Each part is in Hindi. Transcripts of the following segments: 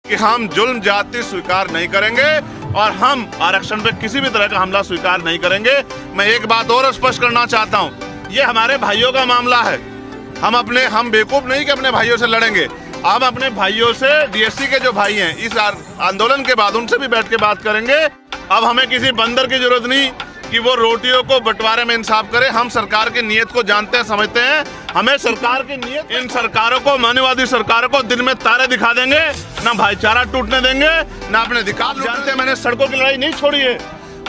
कि हम जुल्म जाति स्वीकार नहीं करेंगे और हम आरक्षण पे किसी भी तरह का हमला स्वीकार नहीं करेंगे। मैं एक बात और स्पष्ट करना चाहता हूँ, ये हमारे भाइयों का मामला है। हम बेवकूफ नहीं कि अपने भाइयों से लड़ेंगे। हम अपने भाइयों से, डीएससी के जो भाई हैं, इस आंदोलन के बाद उनसे भी बैठ के बात करेंगे। अब हमें किसी बंदर की जरूरत नहीं कि वो रोटियों को बंटवारे में इंसाफ करे। हम सरकार की नीयत को जानते हैं, समझते हैं। हमें सरकार की नीयत, इन सरकारों को, मानववादी सरकारों को दिन में तारे दिखा देंगे, ना भाईचारा टूटने देंगे, ना अपने अधिकार जानते हैं। मैंने सड़कों की लड़ाई नहीं छोड़ी है।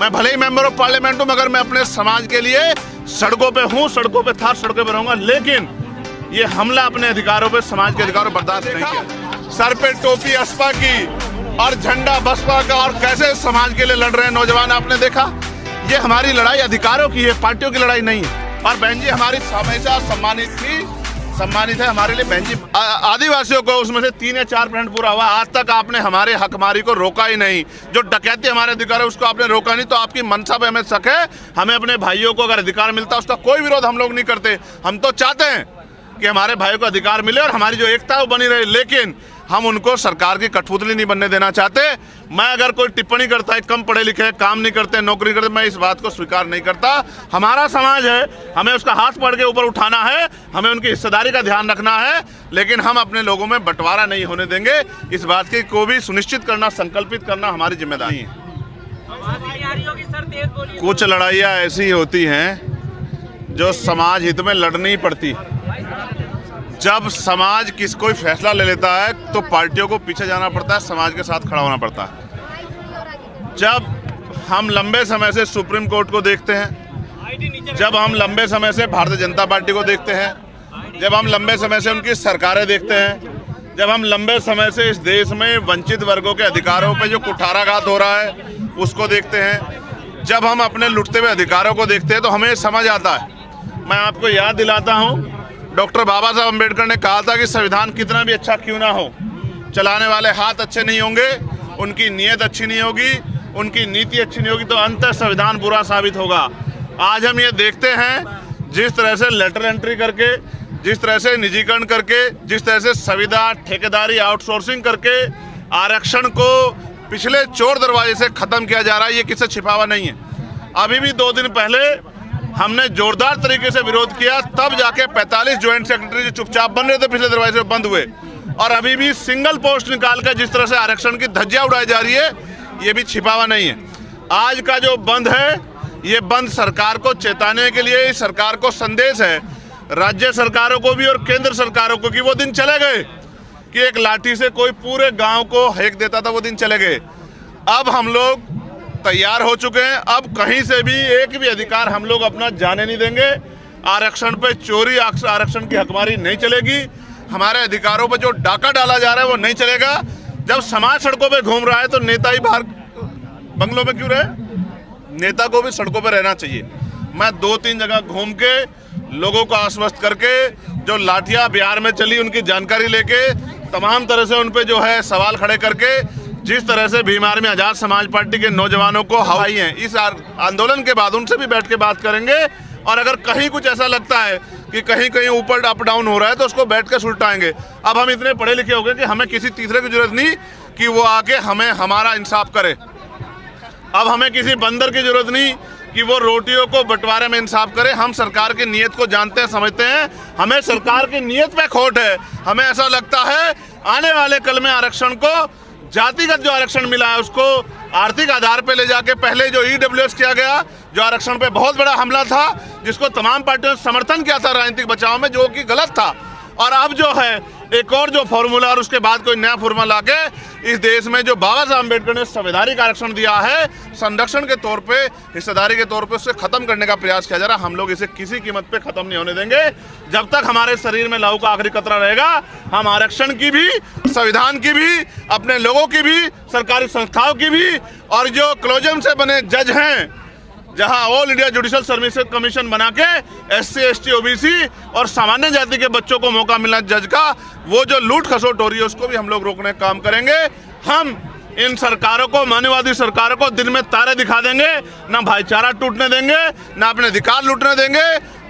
मैं भले ही मेंबर ऑफ पार्लियामेंट हूँ, मगर मैं अपने समाज के लिए सड़कों पे हूँ, सड़कों पे था, सड़कों पे रहूंगा। लेकिन ये हमला अपने अधिकारों पे, समाज के अधिकारों बर्दाश्त नहीं किया। सर पे टोपी असपा की और झंडा बसपा का, और कैसे समाज के लिए लड़ रहे हैं नौजवान, आपने देखा। ये हमारी लड़ाई अधिकारों की है, पार्टियों की लड़ाई नहीं है। और बहन जी हमारी हमेशा सम्मानित है हमारे लिए। बहन जी, आदिवासियों को उसमें से 3 या 4% पूरा हुआ। आज तक आपने हमारे हकमारी को रोका ही नहीं। जो डकैती हमारे अधिकार है उसको आपने रोका नहीं। तो आपकी मनसा पे हमें शक है। हमें अपने भाइयों को अगर अधिकार मिलता, उसका कोई विरोध हम लोग नहीं करते। हम तो चाहते हैं कि हमारे भाइयों को अधिकार मिले और हमारी जो एकता है वो बनी रहे। लेकिन हम उनको सरकार की कठपुतली नहीं बनने देना चाहते। मैं अगर कोई टिप्पणी करता है, कम पढ़े लिखे, काम नहीं करते, नौकरी करते, मैं इस बात को स्वीकार नहीं करता। हमारा समाज है, हमें उसका हाथ पकड़ के ऊपर उठाना है, हमें उनकी हिस्सेदारी का ध्यान रखना है। लेकिन हम अपने लोगों में बंटवारा नहीं होने देंगे। इस बात की को भी सुनिश्चित करना, संकल्पित करना हमारी जिम्मेदारी है। कुछ लड़ाइयाँ ऐसी होती हैं जो समाज हित में लड़नी पड़ती। जब समाज कोई फैसला ले लेता है तो पार्टियों को पीछे जाना पड़ता है, समाज के साथ खड़ा होना पड़ता है। जब हम लंबे समय से सुप्रीम कोर्ट को देखते हैं, जब हम लंबे समय से भारतीय जनता पार्टी को देखते हैं, जब हम लंबे समय से उनकी सरकारें देखते हैं, जब हम लंबे समय से इस देश में वंचित वर्गों के अधिकारों पे जो कुठाराघात हो रहा है उसको देखते हैं, जब हम अपने लुटते हुए अधिकारों को देखते हैं, तो हमें समझ आता है। मैं आपको याद दिलाता हूँ, डॉक्टर बाबा साहब अम्बेडकर ने कहा था कि संविधान कितना भी अच्छा क्यों ना हो, चलाने वाले हाथ अच्छे नहीं होंगे, उनकी नीयत अच्छी नहीं होगी, उनकी नीति अच्छी नहीं होगी, तो अंततः संविधान बुरा साबित होगा। आज हम ये देखते हैं, जिस तरह से लेटर एंट्री करके, जिस तरह से निजीकरण करके, जिस तरह से संविदा, ठेकेदारी, आउटसोर्सिंग करके आरक्षण को पिछले चोर दरवाजे से खत्म किया जा रहा है, ये किससे छिपा हुआ नहीं है। अभी भी 2 दिन पहले हमने जोरदार तरीके से विरोध किया, तब जाके 45 ज्वाइंट सेक्रेटरी जो चुपचाप बन रहे थे पिछले दरवाजे से बंद हुए। और अभी भी सिंगल पोस्ट निकाल कर जिस तरह से आरक्षण की धज्जियां उड़ाई जा रही है, ये भी छिपा हुआ नहीं है। आज का जो बंद है, ये बंद सरकार को चेताने के लिए, सरकार को संदेश है, राज्य सरकारों को भी और केंद्र सरकारों को, कि वो दिन चले गए कि एक लाठी से कोई पूरे गाँव को हेक देता था, वो दिन चले गए। अब हम लोग तैयार हो चुके हैं। अब कहीं से भी एक भी अधिकार हम लोग अपना जाने नहीं देंगे। आरक्षण पे चोरी, आरक्षण की हकमारी नहीं चलेगी। हमारे अधिकारों पे जो डाका डाला जा रहा है वो नहीं चलेगा। जब समाज सड़कों पे घूम रहा है तो नेता ही बाहर बंगलों में क्यों रहे? नेता को भी सड़कों पे रहना चाहिए। मैं 2-3 जगह घूम के लोगों को आश्वस्त करके, जो लाठियां बिहार में चली उनकी जानकारी लेके, तमाम तरह से उन पे जो है सवाल खड़े करके, जिस तरह से भीमार में आजाद समाज पार्टी के नौजवानों को हवाई हैं, इस आंदोलन के बाद उनसे भी बैठ के बात करेंगे। और अगर कहीं कुछ ऐसा लगता है कि कहीं कहीं ऊपर अप डाउन हो रहा है, तो उसको बैठ कर सुलटाएंगे। अब हम इतने पढ़े लिखे हो गए कि हमें किसी तीसरे की जरूरत नहीं कि वो आके हमें हमारा इंसाफ करे। अब हमें किसी बंदर की जरूरत नहीं कि वो रोटियों को बंटवारे में इंसाफ करे। हम सरकार की नीयत को जानते हैं, समझते हैं। हमें सरकार की नीयत पे खोट है। हमें ऐसा लगता है आने वाले कल में आरक्षण को, जातिगत जो आरक्षण मिला है उसको आर्थिक आधार पे ले जाके, पहले जो ईडब्ल्यूएस किया गया, जो आरक्षण पे बहुत बड़ा हमला था, जिसको तमाम पार्टियों ने समर्थन किया था राजनीतिक बचाव में, जो कि गलत था। और अब जो है एक और जो फॉर्मूला, और उसके बाद कोई नया फॉर्मूला लाके इस देश में जो बाबा साहब अम्बेडकर ने संवैधानिक आरक्षण दिया है, संरक्षण के तौर पे, हिस्सेदारी के तौर पे, उससे खत्म करने का प्रयास किया जा रहा है। हम लोग इसे किसी कीमत पे खत्म नहीं होने देंगे। जब तक हमारे शरीर में लहू का आखिरी कतरा रहेगा, हम आरक्षण की भी, संविधान की भी, अपने लोगों की भी, सरकारी संस्थाओं की भी, और जो क्लोजम से बने जज हैं, जहां all India judicial services commission बना के SC, ST, OBC और सामान्य जाति के बच्चों को मौका मिलना जज का, वो जो लूट खसोट हो रही है उसको भी हम लोग रोकने का काम करेंगे। हम इन सरकारों को, मानववादी सरकारों को दिन में तारे दिखा देंगे, ना भाईचारा टूटने देंगे, ना अपने अधिकार लूटने देंगे,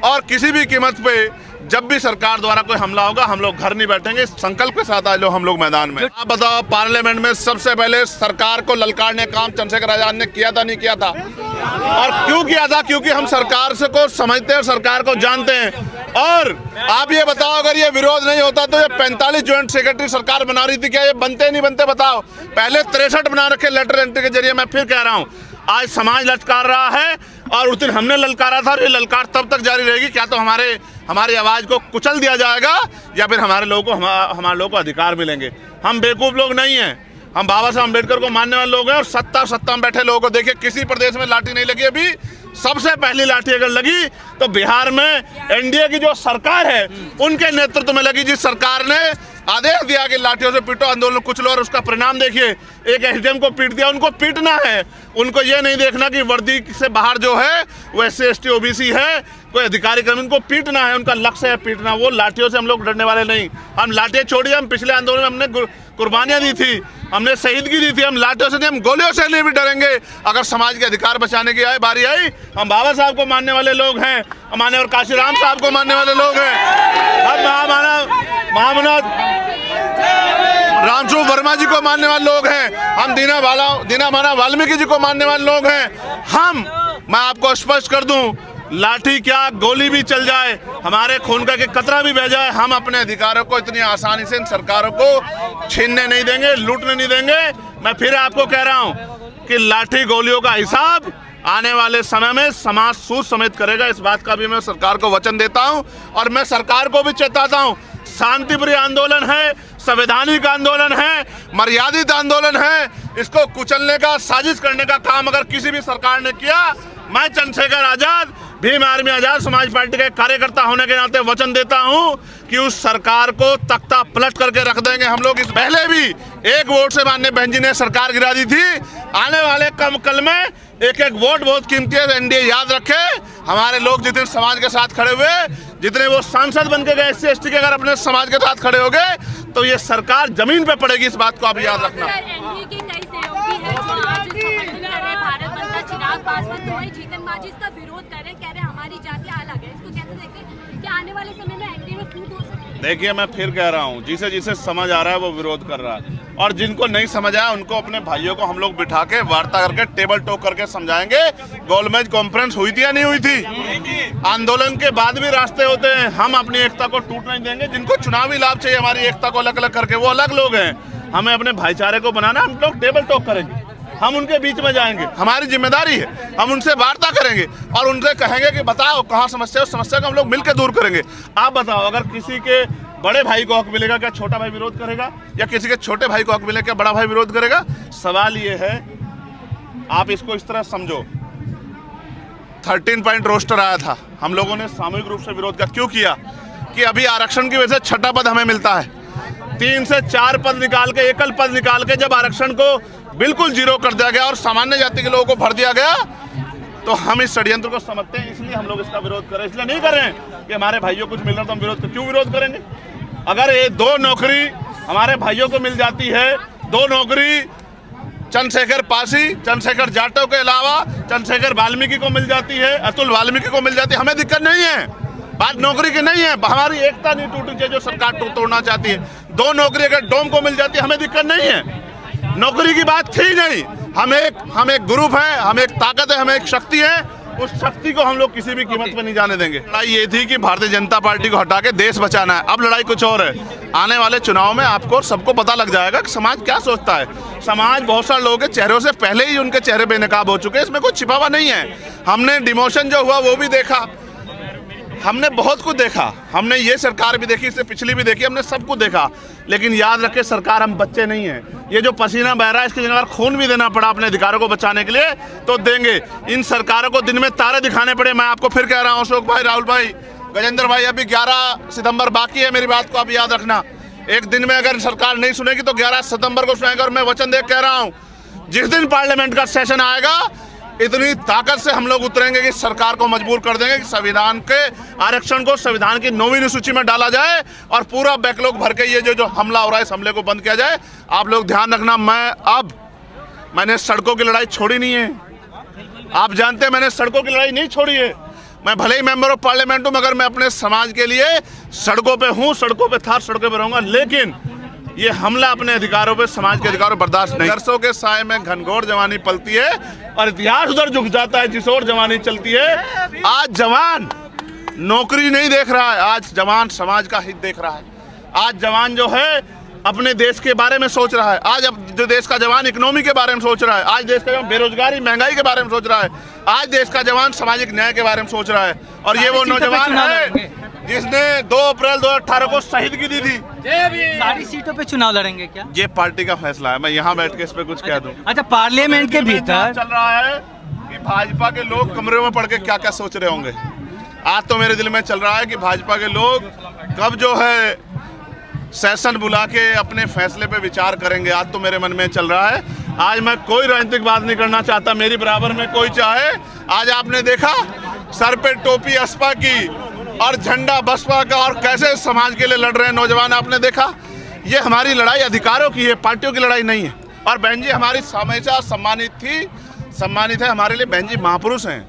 और किसी भी कीमत पे जब भी सरकार द्वारा कोई हमला होगा हम लोग घर नहीं बैठेंगे, संकल्प के साथ आज लोग हम लोग मैदान में। आप बताओ, पार्लियामेंट में सबसे पहले सरकार को ललकारने का काम चंद्रशेखर आजाद ने किया था, नहीं किया था? और क्यों किया था? क्योंकि हम सरकार से को समझते हैं, सरकार को जानते हैं। और आप ये बताओ, अगर ये विरोध नहीं होता तो ये 45 ज्वाइंट सेक्रेटरी सरकार बना रही थी, क्या ये बनते नहीं बनते? बताओ। पहले 63 बना रखे लेटर एंट्री के जरिए। मैं फिर कह रहा हूँ, आज समाज ललकार रहा है और उस दिन हमने ललकारा था, और ये ललकार तब तक जारी रहेगी। क्या तो हमारी आवाज को कुचल दिया जाएगा या फिर हमारे लोगों को अधिकार मिलेंगे। हम बेवकूफ लोग नहीं हैं, हम बाबा साहब अम्बेडकर को मानने वाले लोग हैं। और सत्ता में बैठे लोगों को देखिए, किसी प्रदेश में लाठी नहीं लगी अभी। सबसे पहली लाठी अगर लगी तो बिहार में एनडीए की जो सरकार है उनके नेतृत्व में लगी, जिस सरकार ने आदेश दिया कि लाठियों से पीटो, आंदोलन कुछ लो। और उसका परिणाम देखिए, एक एसडीएम को पीट दिया। उनको पीटना है, उनको ये नहीं देखना कि वर्दी से बाहर जो है वो SC ST OBC है, कोई अधिकारी कर्मी, उनको पीटना है, उनका लक्ष्य है पीटना। वो लाठियों से हम लोग डरने वाले नहीं। हम लाठियाँ छोड़िए, हम पिछले आंदोलन में हमने कुर्बानियाँ दी थी, हमने शहीदगी दी थी। हम लाठियों से नहीं, हम गोलियों से नहीं भी डरेंगे। अगर समाज के अधिकार बचाने की बारी आई, हम बाबा साहब को मानने वाले लोग हैं, हमारे और काशीराम साहब को मानने वाले लोग हैं, हम महामना रामस्वरूप वर्मा जी को मानने वाले लोग हैं, हम दीना माना वाल्मीकि जी को मानने वाले लोग हैं। मैं आपको स्पष्ट कर दूं, लाठी क्या, गोली भी चल जाए, हमारे खून का कतरा भी बह जाए, हम अपने अधिकारों को इतनी आसानी से इन सरकारों को छीनने नहीं देंगे, लूटने नहीं देंगे। मैं फिर आपको कह रहा हूं कि लाठी गोलियों का हिसाब आने वाले समय में समाज सूद समेत करेगा। इस बात का भी मैं सरकार को वचन देता हूं और मैं सरकार को भी चेताता हूं। शांतिप्रिय आंदोलन है, संवैधानिक आंदोलन है, मर्यादित आंदोलन है। इसको कुचलने का, साजिश करने का काम अगर किसी भी सरकार ने किया, मैं चंद्रशेखर आजाद, भीम आर्मी आजाद समाज पार्टी के कार्यकर्ता होने के नाते वचन देता हूं कि उस सरकार को तख्ता पलट करके रख देंगे हम लोग। इस पहले भी एक वोट से माननीय बहन जी ने सरकार गिरा दी थी। आने वाले कल में एक वोट बहुत कीमती है। एनडीए याद रखे, हमारे लोग जितने समाज के साथ खड़े हुए, जितने वो सांसद बन के गए SC ST के, अगर अपने समाज के साथ खड़े हो गए तो ये सरकार जमीन पे पड़ेगी। इस बात को आप याद रखना। इसका विरोध कर रहे हैं, कह रहे हैं हमारी जाति अलग है। इसको कैसे देखते हैं कि आने वाले समय में एनडीए में फूट हो सकती है? देखिए, मैं फिर कह रहा हूँ, जिसे समझ आ रहा है वो विरोध कर रहा है, और जिनको नहीं समझ आया उनको अपने भाइयों को हम लोग बिठा के वार्ता करके टेबल टॉक करके समझाएंगे। गोलमेज कॉन्फ्रेंस हुई थी या नहीं हुई थी? आंदोलन के बाद भी रास्ते होते हैं। हम अपनी एकता को टूट नहीं देंगे। जिनको चुनावी लाभ चाहिए हमारी एकता को अलग अलग करके, वो अलग लोग हैं। हमें अपने भाईचारे को बनाना, हम लोग टेबल टॉक करेंगे, हम उनके बीच में जाएंगे, हमारी जिम्मेदारी है। हम उनसे वार्ता करेंगे और उनसे कहेंगे कि बताओ कहाँ समस्या है, उस समस्या को हम लोग मिलकर दूर करेंगे। आप बताओ, अगर किसी के बड़े भाई को हक मिलेगा, क्या छोटा भाई विरोध करेगा? या किसी के छोटे भाई को हक मिलेगा, क्या बड़ा भाई विरोध करेगा? सवाल ये है, आप इसको इस तरह समझो, 13 पॉइंट रोस्टर आया था, हम लोगों ने सामूहिक रूप से विरोध क्यों किया? कि अभी आरक्षण की वजह से 6ठा पद हमें मिलता है। 3 से 4 पद निकाल के, एकल पद निकाल के जब आरक्षण को बिल्कुल जीरो कर दिया गया और सामान्य जाति के लोगों को भर दिया गया, तो हम इस षड्यंत्र को समझते हैं, इसलिए हम लोग इसका विरोध करें। इसलिए नहीं कर रहे हैं कि हमारे भाइयों को कुछ मिल रहा तो हम विरोध क्यों विरोध करेंगे? अगर ये 2 नौकरी हमारे भाइयों को मिल जाती है, 2 नौकरी चंद्रशेखर पासी, चंद्रशेखर जाटव के अलावा चंद्रशेखर वाल्मीकि को मिल जाती है, अतुल वाल्मीकि को मिल जाती है, हमें दिक्कत नहीं है। बात नौकरी की नहीं है, हमारी एकता नहीं टूटनी चाहिए जो सरकार तोड़ना चाहती है। 2 नौकरी अगर डोम को मिल जाती है, हमें दिक्कत नहीं है। नौकरी की बात थी नहीं। हम एक ग्रुप है, हम एक ताकत है, हम एक शक्ति है। उस शक्ति को हम लोग किसी भी कीमत पे नहीं जाने देंगे। लड़ाई ये थी कि भारतीय जनता पार्टी को हटा के देश बचाना है। अब लड़ाई कुछ और है। आने वाले चुनाव में आपको सबको पता लग जाएगा कि समाज क्या सोचता है। समाज बहुत सारे लोगों के चेहरों से पहले ही उनके चेहरे बेनकाब हो चुके हैं, इसमें कुछ छिपा हुआ नहीं है। हमने डिमोशन जो हुआ वो भी देखा, हमने बहुत कुछ देखा, हमने ये सरकार भी देखी, इससे पिछली भी देखी, हमने सब कुछ देखा। लेकिन याद रखें, सरकार हम बच्चे नहीं हैं। ये जो पसीना बह रहा है, इसकी जगह अगर खून भी देना पड़ा अपने अधिकारों को बचाने के लिए तो देंगे। इन सरकारों को दिन में तारे दिखाने पड़े। मैं आपको फिर कह रहा हूँ, अशोक भाई, राहुल भाई, गजेंद्र भाई, अभी 11 सितंबर बाकी है। मेरी बात को आप याद रखना। एक दिन में अगर सरकार नहीं सुनेगी तो 11 सितंबर को सुनेगा। और मैं वचन दे कह रहा हूँ, जिस दिन पार्लियामेंट का सेशन आएगा, इतनी ताकत से हम लोग उतरेंगे कि सरकार को मजबूर कर देंगे कि संविधान के आरक्षण को संविधान की 9वीं सूची में डाला जाए और पूरा बैकलॉग भर के ये जो हमला हो रहा है, इस हमले को बंद किया जाए। आप लोग ध्यान रखना, मैंने सड़कों की लड़ाई छोड़ी नहीं है। आप जानते हैं, मैंने सड़कों की लड़ाई नहीं छोड़ी है। मैं भले ही मेंबर ऑफ पार्लियामेंट हूं, मगर मैं अपने समाज के लिए सड़कों पे हूं, सड़कों पे था, सड़कों पे रहूंगा। लेकिन ये हमला अपने अधिकारों पे, समाज के अधिकारों पर बर्दाश्त नहीं। सरसों के साए में घनघोर जवानी पलती है और इतिहास उधर झुक जाता है जिस ओर जवानी चलती है। आज जवान नौकरी नहीं देख रहा है, आज जवान समाज का हित देख रहा है। आज जवान जो है अपने देश के बारे में सोच रहा है। आज अब जो देश का जवान इकोनॉमी के बारे में सोच रहा है, आज देश का जवान बेरोजगारी महंगाई के बारे में सोच रहा है, आज देश का जवान सामाजिक न्याय के बारे में सोच रहा है। और ये वो नौजवान है जिसने 2 अप्रैल 2018 को शहीदगी दी थी। सारी सीटों पे चुनाव लड़ेंगे क्या? ये पार्टी का फैसला है, मैं यहाँ बैठ के इस पे कुछ कह दूं। अच्छा, पार्लियामेंट के भीतर चल रहा है कि भाजपा के लोग कमरे में पड़ के क्या क्या सोच रहे होंगे। आज तो मेरे दिल में चल रहा है कि भाजपा के लोग कब जो है सेशन बुला के अपने फैसले पे विचार करेंगे। आज तो मेरे मन में चल रहा है। आज मैं कोई राजनीतिक बात नहीं करना चाहता, मेरी बराबर में कोई चाहे। आज आपने देखा सर पे टोपी असपा की और झंडा बसपा का, और कैसे समाज के लिए लड़ रहे हैं नौजवान, आपने देखा। ये हमारी लड़ाई अधिकारों की है, पार्टियों की लड़ाई नहीं है। और बहन जी हमारी हमेशा सम्मानित है हमारे लिए। बहन जी महापुरुष हैं।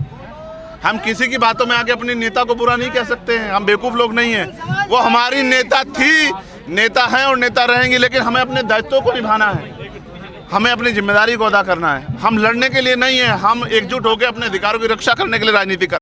हम किसी की बातों में आके अपनी नेता को बुरा नहीं कह सकते हैं, हम बेवकूफ़ लोग नहीं हैं। वो हमारी नेता थी, नेता हैं और नेता रहेंगी। लेकिन हमें अपने दायित्वों को निभाना है, हमें अपनी जिम्मेदारी को अदा करना है। हम लड़ने के लिए नहीं है, हम एकजुट होकर अपने अधिकारों की रक्षा करने के लिए राजनीति कर